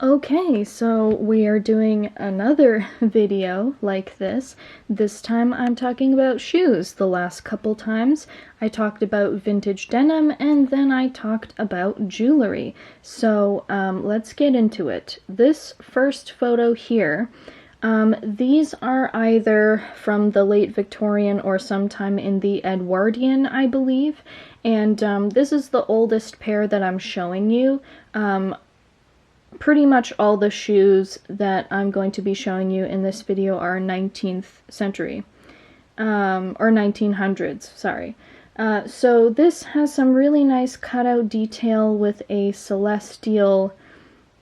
Okay, so we are doing another video like this. This time I'm talking about shoes. The last couple times I talked about vintage denim and then I talked about jewelry. So let's get into it. This first photo here, these are either from the late Victorian or sometime in the Edwardian, I believe. And this is the oldest pair that I'm showing you. Pretty much all the shoes that I'm going to be showing you in this video are 19th century, or 1900s, sorry. So this has some really nice cutout detail with a celestial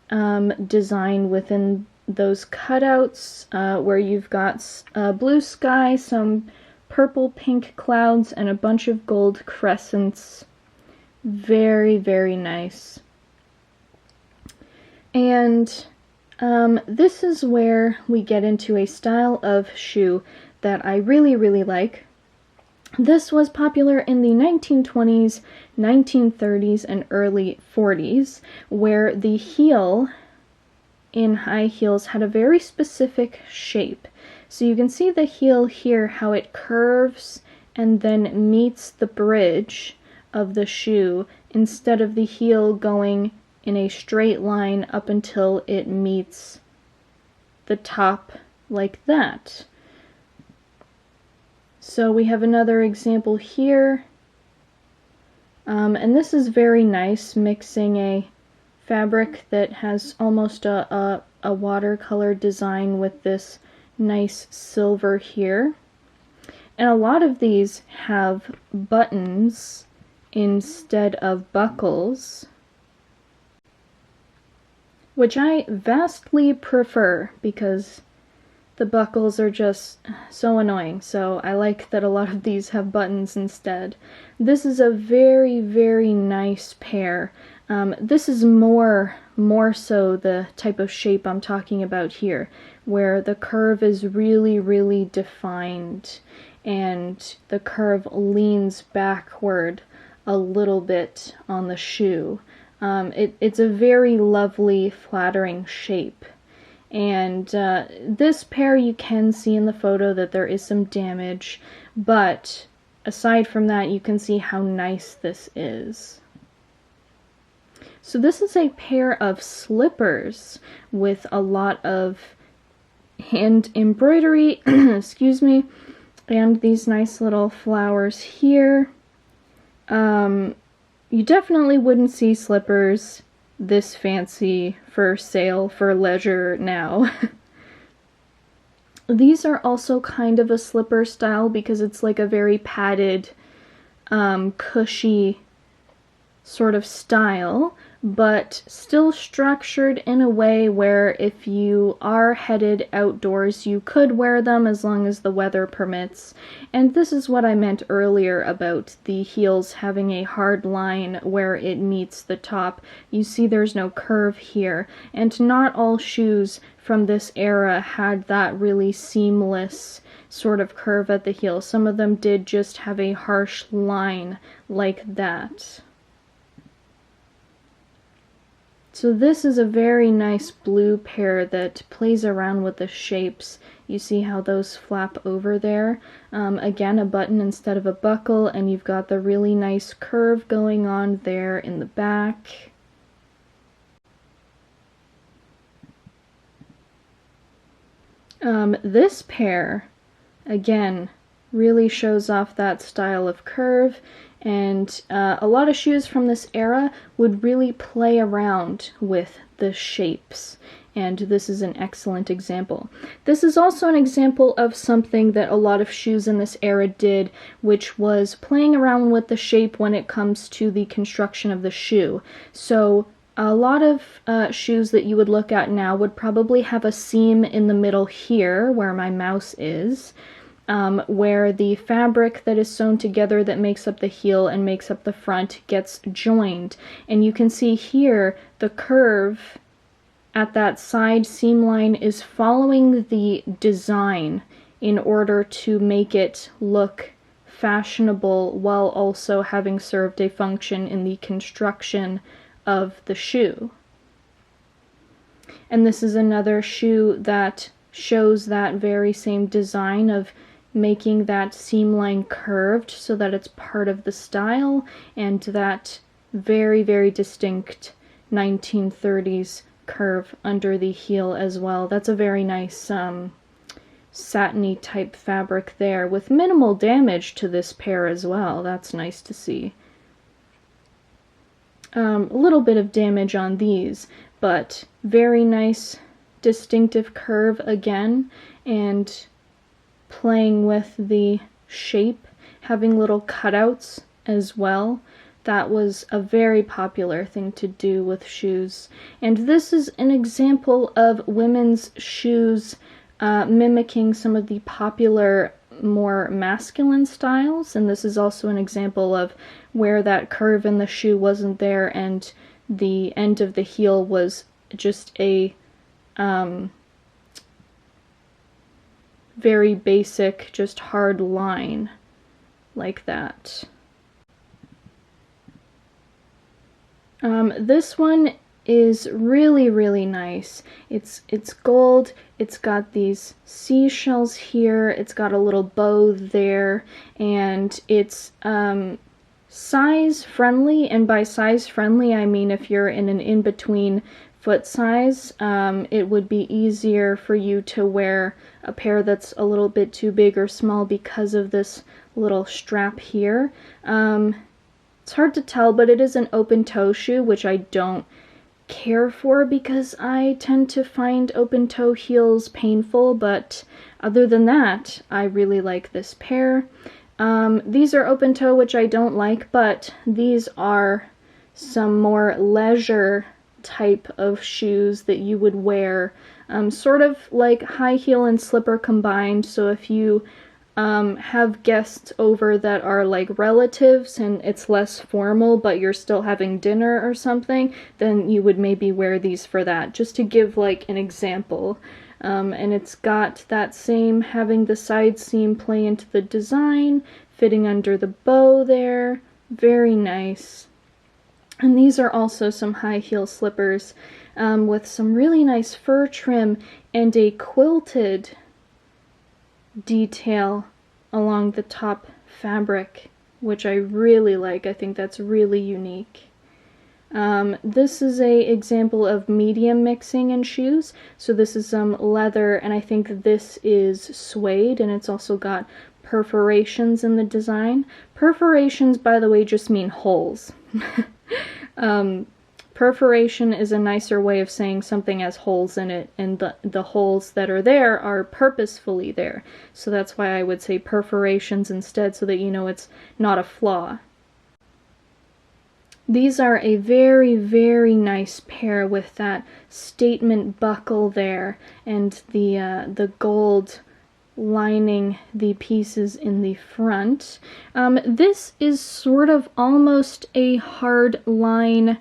design within those cutouts, where you've got blue sky, some purple pink clouds, and a bunch of gold crescents. Very, very nice. And this is where we get into a style of shoe that I really, really like. This was popular in the 1920s, 1930s, and early 40s, where the heel in high heels had a very specific shape. So you can see the heel here, how it curves and then meets the bridge of the shoe instead of the heel going in a straight line up until it meets the top like that. So we have another example here, and this is very nice, mixing a fabric that has almost a watercolor design with this nice silver here. And a lot of these have buttons instead of buckles, which I vastly prefer because the buckles are just so annoying, so I like that a lot of these have buttons instead. This is a very, very nice pair. This is more so the type of shape I'm talking about here, where the curve is really, really defined and the curve leans backward a little bit on the shoe. It's a very lovely, flattering shape. And this pair, you can see in the photo that there is some damage, but aside from that, you can see how nice this is. So this is a pair of slippers with a lot of hand embroidery, excuse me, and these nice little flowers here. You definitely wouldn't see slippers this fancy for sale for leisure now. These are also kind of a slipper style because it's like a very padded, cushy sort of style, but still structured in a way where if you are headed outdoors, you could wear them as long as the weather permits. And this is what I meant earlier about the heels having a hard line where it meets the top. You see there's no curve here, and not all shoes from this era had that really seamless sort of curve at the heel. Some of them did just have a harsh line like that. So this is a very nice blue pair that plays around with the shapes. You see how those flap over there? Again, a button instead of a buckle, and you've got the really nice curve going on there in the back. This pair, again, really shows off that style of curve, and a lot of shoes from this era would really play around with the shapes, and this is an excellent example. This is also an example of something that a lot of shoes in this era did, which was playing around with the shape when it comes to the construction of the shoe. So a lot of shoes that you would look at now would probably have a seam in the middle here, where my mouse is, where the fabric that is sewn together that makes up the heel and makes up the front gets joined. And you can see here the curve at that side seam line is following the design in order to make it look fashionable while also having served a function in the construction of the shoe. And this is another shoe that shows that very same design of making that seam line curved so that it's part of the style, and that very, very distinct 1930s curve under the heel as well. That's a very nice satiny type fabric there, with minimal damage to this pair as well. That's nice to see. A little bit of damage on these, but very nice distinctive curve again, and playing with the shape, having little cutouts as well. That was a very popular thing to do with shoes. And this is an example of women's shoes mimicking some of the popular, more masculine styles. And this is also an example of where that curve in the shoe wasn't there and the end of the heel was just a very basic, just hard line like that. This one is really, really nice. It's gold, it's got these seashells here, it's got a little bow there, and it's size friendly, and by size friendly I mean if you're in an in-between foot size, it would be easier for you to wear a pair that's a little bit too big or small because of this little strap here. It's hard to tell, but it is an open toe shoe, which I don't care for because I tend to find open toe heels painful, but other than that, I really like this pair. These are open toe, which I don't like, but these are some more leisure type of shoes that you would wear, sort of like high heel and slipper combined. So if you have guests over that are like relatives and it's less formal but you're still having dinner or something, then you would maybe wear these for that, just to give like an example. And it's got that same, having the side seam play into the design, fitting under the bow there, very nice. And these are also some high heel slippers with some really nice fur trim and a quilted detail along the top fabric, which I really like. I think that's really unique. This is a example of medium mixing in shoes. So this is some leather, and I think this is suede, and it's also got perforations in the design. Perforations, by the way, just mean holes. Perforation is a nicer way of saying something has holes in it, and the holes that are there are purposefully there. So that's why I would say perforations instead, so that you know it's not a flaw. These are a very, very nice pair with that statement buckle there, and the gold lining the pieces in the front. This is sort of almost a hard line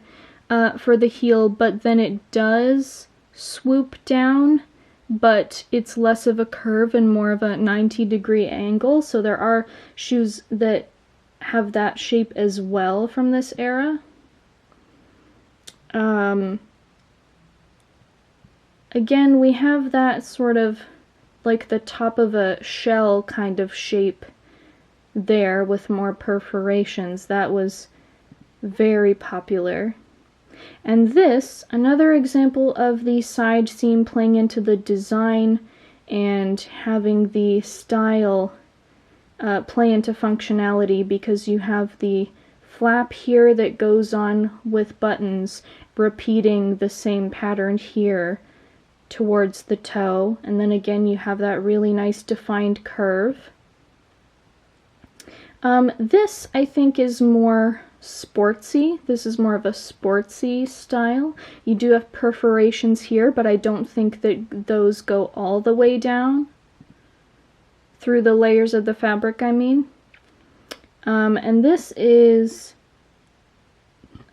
for the heel, but then it does swoop down, but it's less of a curve and more of a 90-degree angle. So there are shoes that have that shape as well from this era. Again, we have that sort of like the top of a shell kind of shape there with more perforations. That was very popular. And this, another example of the side seam playing into the design and having the style play into functionality, because you have the flap here that goes on with buttons, repeating the same pattern here towards the toe, and then again you have that really nice defined curve. This I think is more sportsy. This is more of a sportsy style. You do have perforations here, but I don't think that those go all the way down through the layers of the fabric, I mean. And this is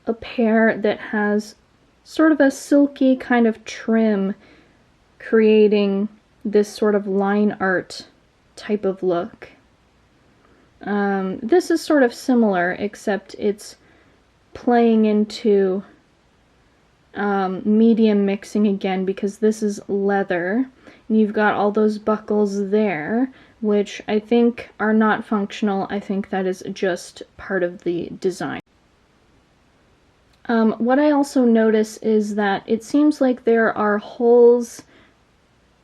a pair that has sort of a silky kind of trim, creating this sort of line art type of look. This is sort of similar, except it's playing into medium mixing again because this is leather. And you've got all those buckles there, which I think are not functional. I think that is just part of the design. What I also notice is that it seems like there are holes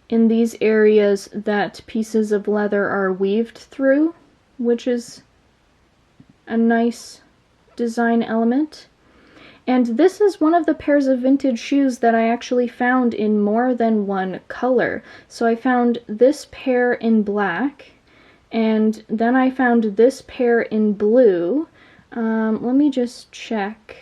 in these areas that pieces of leather are weaved through, which is a nice design element. And this is one of the pairs of vintage shoes that I actually found in more than one color. So I found this pair in black, and then I found this pair in blue. Let me just check.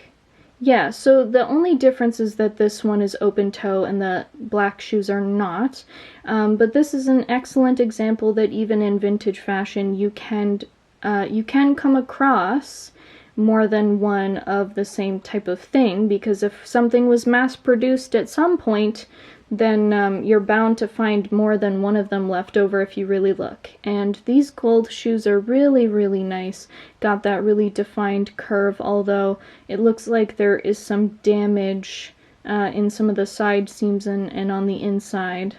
Yeah, so the only difference is that this one is open toe and the black shoes are not. But this is an excellent example that even in vintage fashion you can come across more than one of the same type of thing, because if something was mass-produced at some point, then you're bound to find more than one of them left over if you really look. And these gold shoes are really, really nice. Got that really defined curve, although it looks like there is some damage in some of the side seams and on the inside.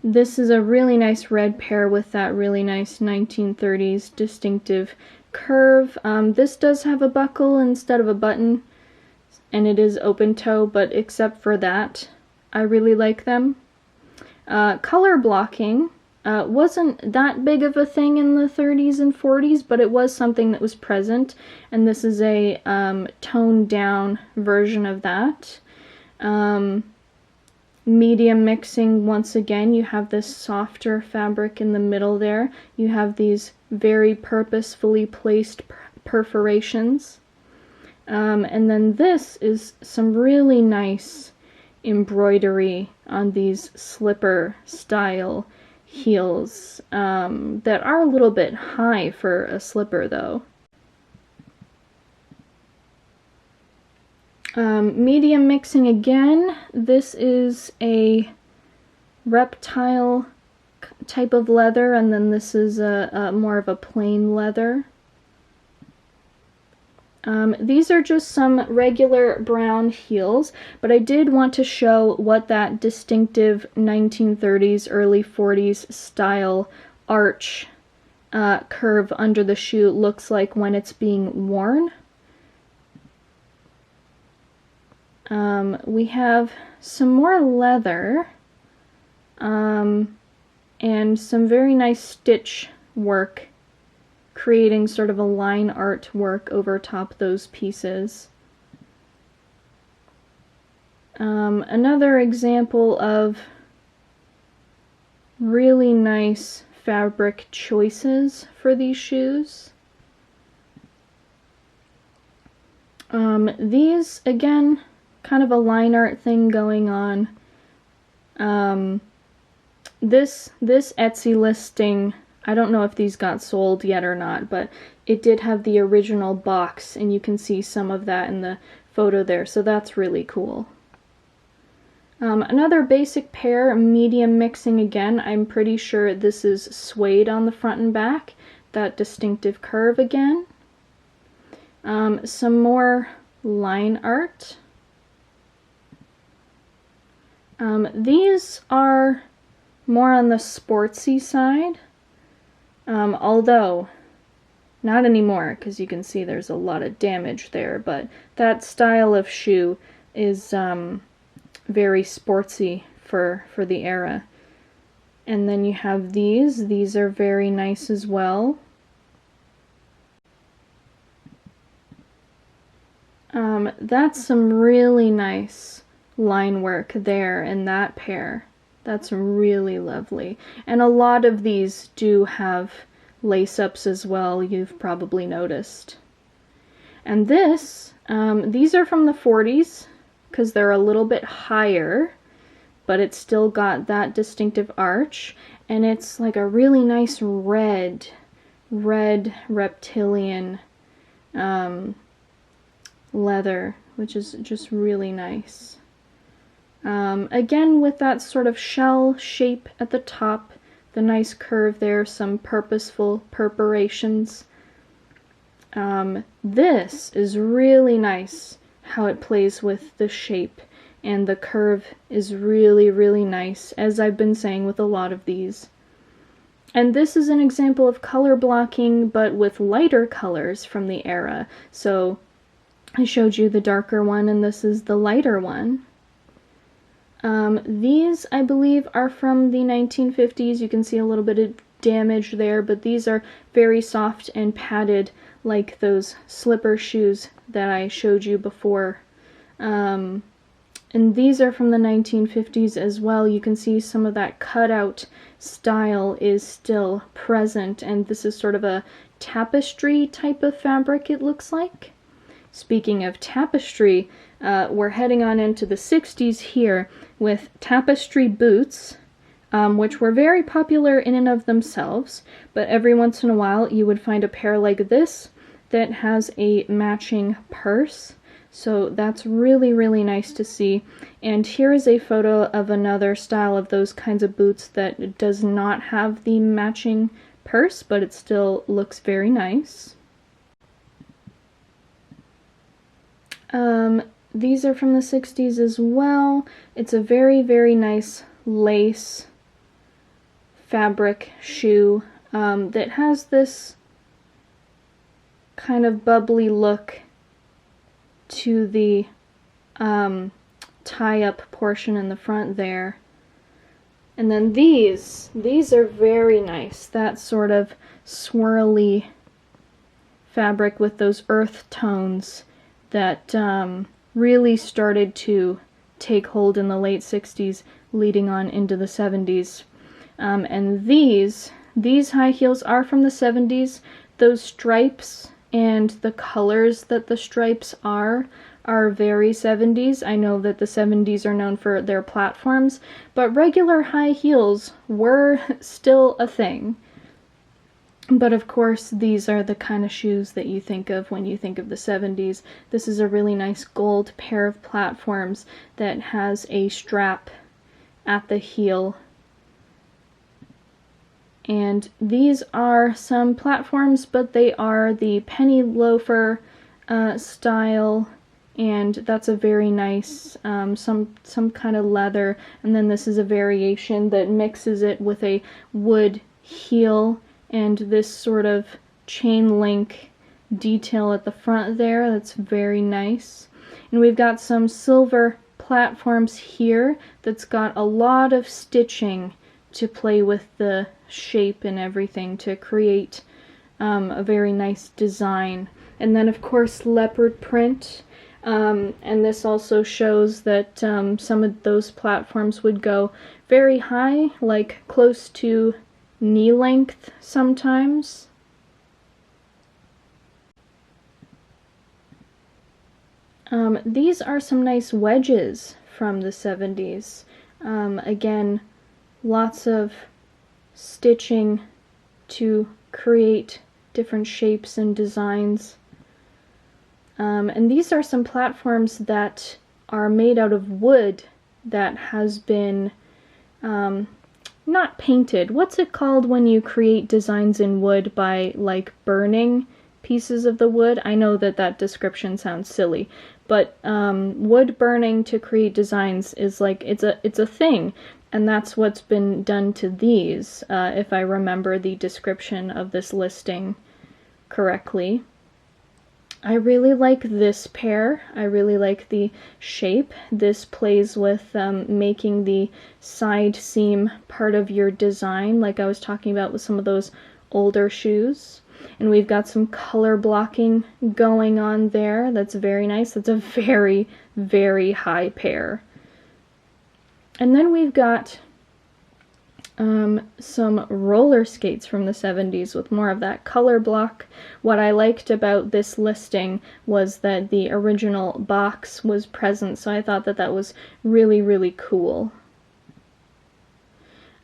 This is a really nice red pair with that really nice 1930s distinctive curve. This does have a buckle instead of a button, and it is open toe, but except for that, I really like them. Color blocking wasn't that big of a thing in the 30s and 40s, but it was something that was present, and this is a toned down version of that. Medium mixing, once again, you have this softer fabric in the middle there. You have these very purposefully placed perforations. And then this is some really nice embroidery on these slipper style heels that are a little bit high for a slipper though. Medium mixing again. This is a reptile type of leather, and then this is a more of a plain leather. These are just some regular brown heels, but I did want to show what that distinctive 1930s, early 40s style arch curve under the shoe looks like when it's being worn. We have some more leather and some very nice stitch work, creating sort of a line art work over top those pieces. Another example of really nice fabric choices for these shoes. These, again, kind of a line art thing going on. This Etsy listing, I don't know if these got sold yet or not, but it did have the original box, and you can see some of that in the photo there, so that's really cool. Another basic pair, medium mixing again. I'm pretty sure this is suede on the front and back, that distinctive curve again. Some more line art. These are more on the sportsy side, although not anymore, because you can see there's a lot of damage there, but that style of shoe is very sportsy for the era. And then you have these are very nice as well. That's some really nice line work there in that pair. That's really lovely. And a lot of these do have lace-ups as well, you've probably noticed. And these are from the 40s, because they're a little bit higher, but it's still got that distinctive arch, and it's like a really nice red reptilian leather, which is just really nice. Again, with that sort of shell shape at the top, the nice curve there, some purposeful perforations. This is really nice how it plays with the shape, and the curve is really, really nice, as I've been saying with a lot of these. And this is an example of color blocking, but with lighter colors from the era. So I showed you the darker one, and this is the lighter one. These, I believe, are from the 1950s. You can see a little bit of damage there, but these are very soft and padded, like those slipper shoes that I showed you before. And these are from the 1950s as well. You can see some of that cutout style is still present, and this is sort of a tapestry type of fabric, it looks like. Speaking of tapestry, we're heading on into the 60s here with tapestry boots, which were very popular in and of themselves, but every once in a while you would find a pair like this that has a matching purse. So that's really, really nice to see. And here is a photo of another style of those kinds of boots that does not have the matching purse, but it still looks very nice. These are from the 60s as well. It's a very, very nice lace fabric shoe that has this kind of bubbly look to the tie-up portion in the front there. And then these are very nice. That sort of swirly fabric with those earth tones that really started to take hold in the late 60s, leading on into the 70s. And these high heels are from the 70s. Those stripes and the colors that the stripes are very 70s. I know that the 70s are known for their platforms, but regular high heels were still a thing. But of course, these are the kind of shoes that you think of when you think of the 70s. This is a really nice gold pair of platforms that has a strap at the heel. And these are some platforms, but they are the penny loafer style, and that's a very nice, some kind of leather. And then this is a variation that mixes it with a wood heel and this sort of chain link detail at the front there. That's very nice. And we've got some silver platforms here that's got a lot of stitching to play with the shape and everything to create a very nice design. And then of course leopard print, and this also shows that some of those platforms would go very high, like close to knee length sometimes. These are some nice wedges from the 70s. Again, lots of stitching to create different shapes and designs. And these are some platforms that are made out of wood that has been not painted. What's it called when you create designs in wood by like burning pieces of the wood? I know that that description sounds silly, but wood burning to create designs is like, it's a thing, and that's what's been done to these, if I remember the description of this listing correctly. I really like this pair. I really like the shape. This plays with making the side seam part of your design, like I was talking about with some of those older shoes. And we've got some color blocking going on there. That's very nice. That's a very, very high pair. And then we've got some roller skates from the 70s with more of that color block. What I liked about this listing was that the original box was present, so I thought that that was really, really cool.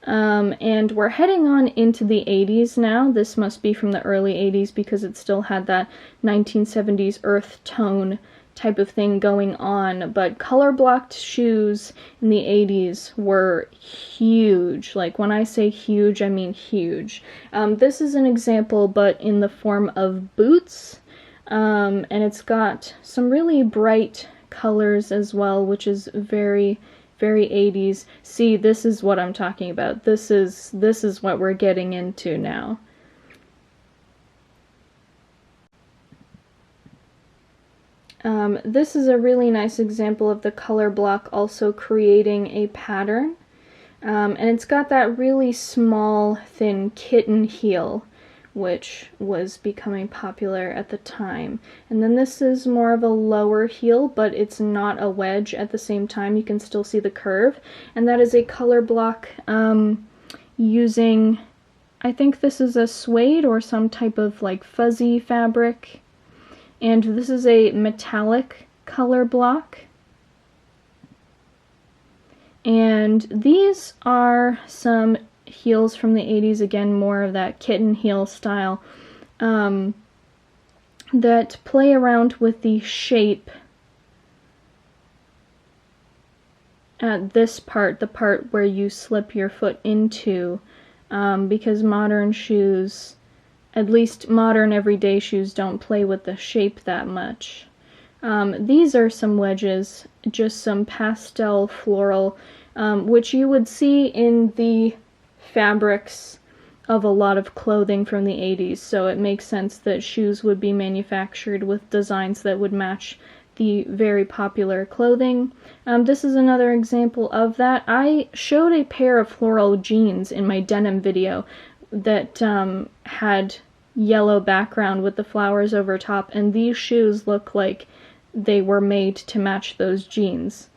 And we're heading on into the 80s now. This must be from the early 80s because it still had that 1970s earth tone type of thing going on, but color blocked shoes in the 80s were huge. Like when I say huge, I mean huge. This is an example, but in the form of boots, and it's got some really bright colors as well, which is very, very 80s. See, this is what I'm talking about. This is what we're getting into now. This is a really nice example of the color block also creating a pattern. And it's got that really small, thin kitten heel, which was becoming popular at the time. And then this is more of a lower heel, but it's not a wedge at the same time. You can still see the curve. And that is a color block using, I think this is a suede or some type of like fuzzy fabric. And this is a metallic color block. And these are some heels from the 80s, again, more of that kitten heel style, that play around with the shape at this part, the part where you slip your foot into, because modern shoes, at least modern everyday shoes, don't play with the shape that much. These are some wedges, just some pastel floral, which you would see in the fabrics of a lot of clothing from the 80s, so it makes sense that shoes would be manufactured with designs that would match the very popular clothing. This is another example of that. I showed a pair of floral jeans in my denim video that had yellow background with the flowers over top, and these shoes look like they were made to match those jeans.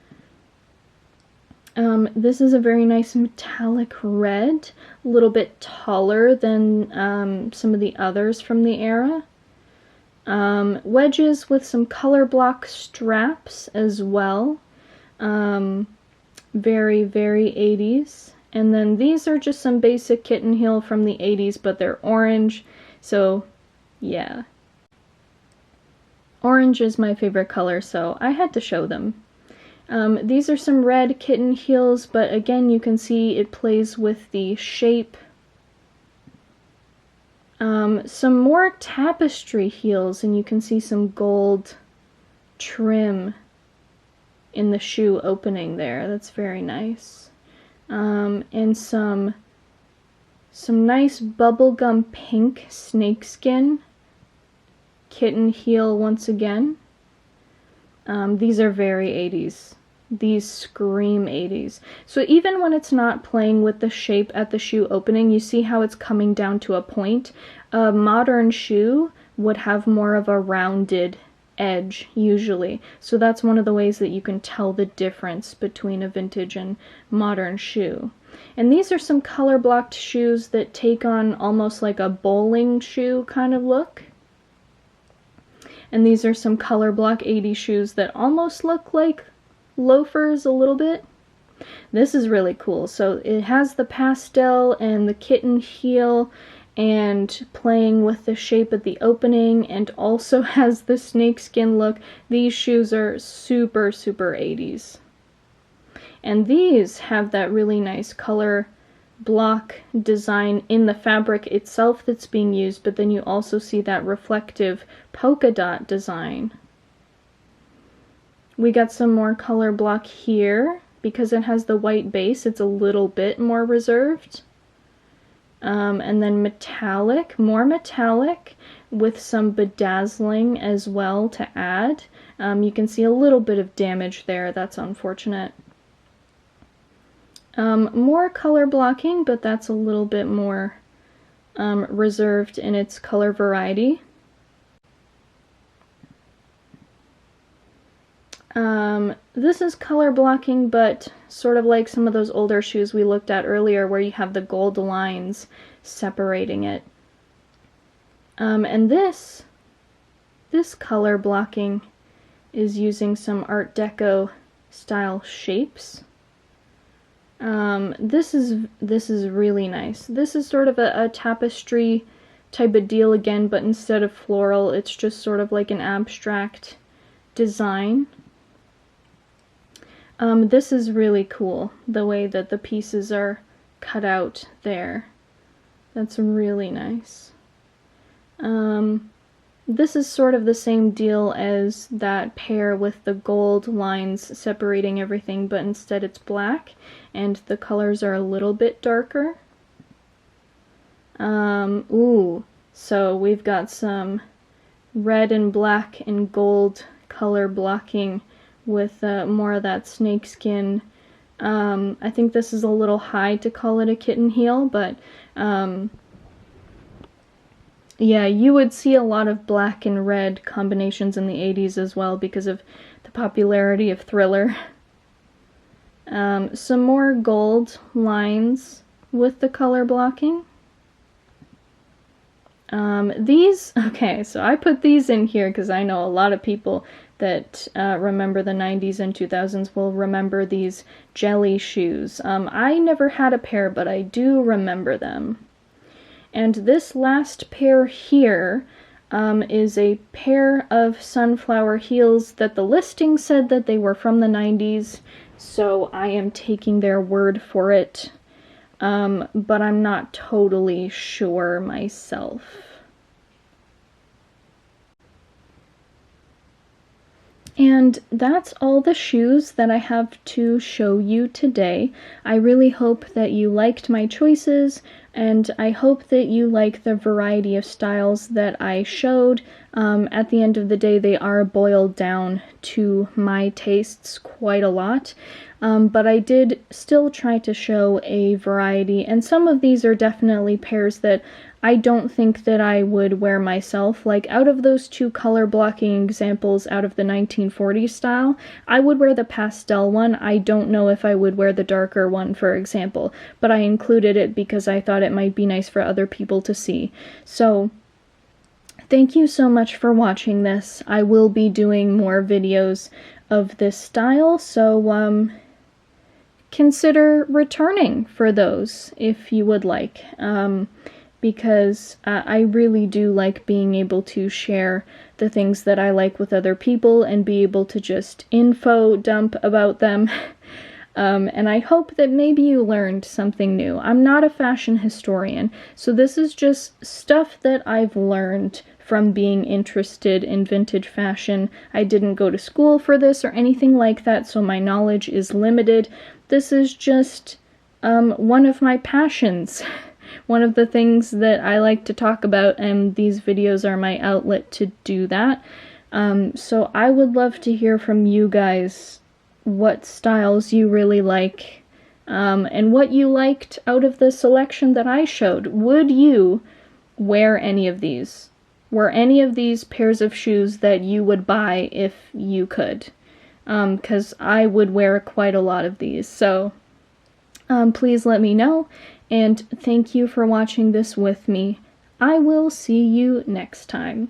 This is a very nice metallic red, a little bit taller than some of the others from the era. Wedges with some color block straps as well. Very, very 80s. And then these are just some basic kitten heel from the 80s, but they're orange, so yeah. Orange is my favorite color, so I had to show them. These are some red kitten heels, but again you can see it plays with the shape. Some more tapestry heels, and you can see some gold trim in the shoe opening there. That's very nice. And some nice bubblegum pink snakeskin kitten heel once again. These are very 80s. These scream 80s. So even when it's not playing with the shape at the shoe opening, you see how it's coming down to a point. A modern shoe would have more of a rounded edge, usually. So that's one of the ways that you can tell the difference between a vintage and modern shoe. And these are some color blocked shoes that take on almost like a bowling shoe kind of look. And these are some color block 80s shoes that almost look like loafers a little bit. This is really cool. So it has the pastel and the kitten heel and playing with the shape at the opening, and also has the snakeskin look. These shoes are super, super 80s. And these have that really nice color block design in the fabric itself that's being used, but then you also see that reflective polka dot design. We got some more color block here. Because it has the white base, it's a little bit more reserved. And then metallic, more metallic, with some bedazzling as well to add. You can see a little bit of damage there, that's unfortunate. More color blocking, but that's a little bit more reserved in its color variety. This is color blocking, but sort of like some of those older shoes we looked at earlier where you have the gold lines separating it. And this color blocking is using some Art Deco style shapes. This is really nice. This is sort of a tapestry type of deal again, but instead of floral, it's just sort of like an abstract design. This is really cool, the way that the pieces are cut out there. That's really nice. this is sort of the same deal as that pair with the gold lines separating everything, but instead it's black, and the colors are a little bit darker. Ooh, so we've got some red and black and gold color blocking with more of that snakeskin. I think this is a little high to call it a kitten heel, but yeah, you would see a lot of black and red combinations in the 80s as well because of the popularity of Thriller. Some more gold lines with the color blocking. Okay, so I put these in here because I know a lot of people that remember the 90s and 2000s will remember these jelly shoes. I never had a pair, but I do remember them. And this last pair here is a pair of sunflower heels that the listing said that they were from the 90s, so I am taking their word for it. But I'm not totally sure myself. And that's all the shoes that I have to show you today. I really hope that you liked my choices, and I hope that you like the variety of styles that I showed. At the end of the day, they are boiled down to my tastes quite a lot. But I did still try to show a variety, and some of these are definitely pairs that I don't think that I would wear myself. Like, out of those two color blocking examples out of the 1940s style, I would wear the pastel one. I don't know if I would wear the darker one, for example, but I included it because I thought it might be nice for other people to see. So, thank you so much for watching this. I will be doing more videos of this style, so consider returning for those if you would like, because I really do like being able to share the things that I like with other people and be able to just info dump about them. And I hope that maybe you learned something new. I'm not a fashion historian, so this is just stuff that I've learned from being interested in vintage fashion. I didn't go to school for this or anything like that, so my knowledge is limited. This is just one of my passions, one of the things that I like to talk about, and these videos are my outlet to do that. So I would love to hear from you guys what styles you really like, and what you liked out of the selection that I showed. Would you wear any of these? Were any of these pairs of shoes that you would buy if you could? Because I would wear quite a lot of these, so please let me know, and thank you for watching this with me. I will see you next time.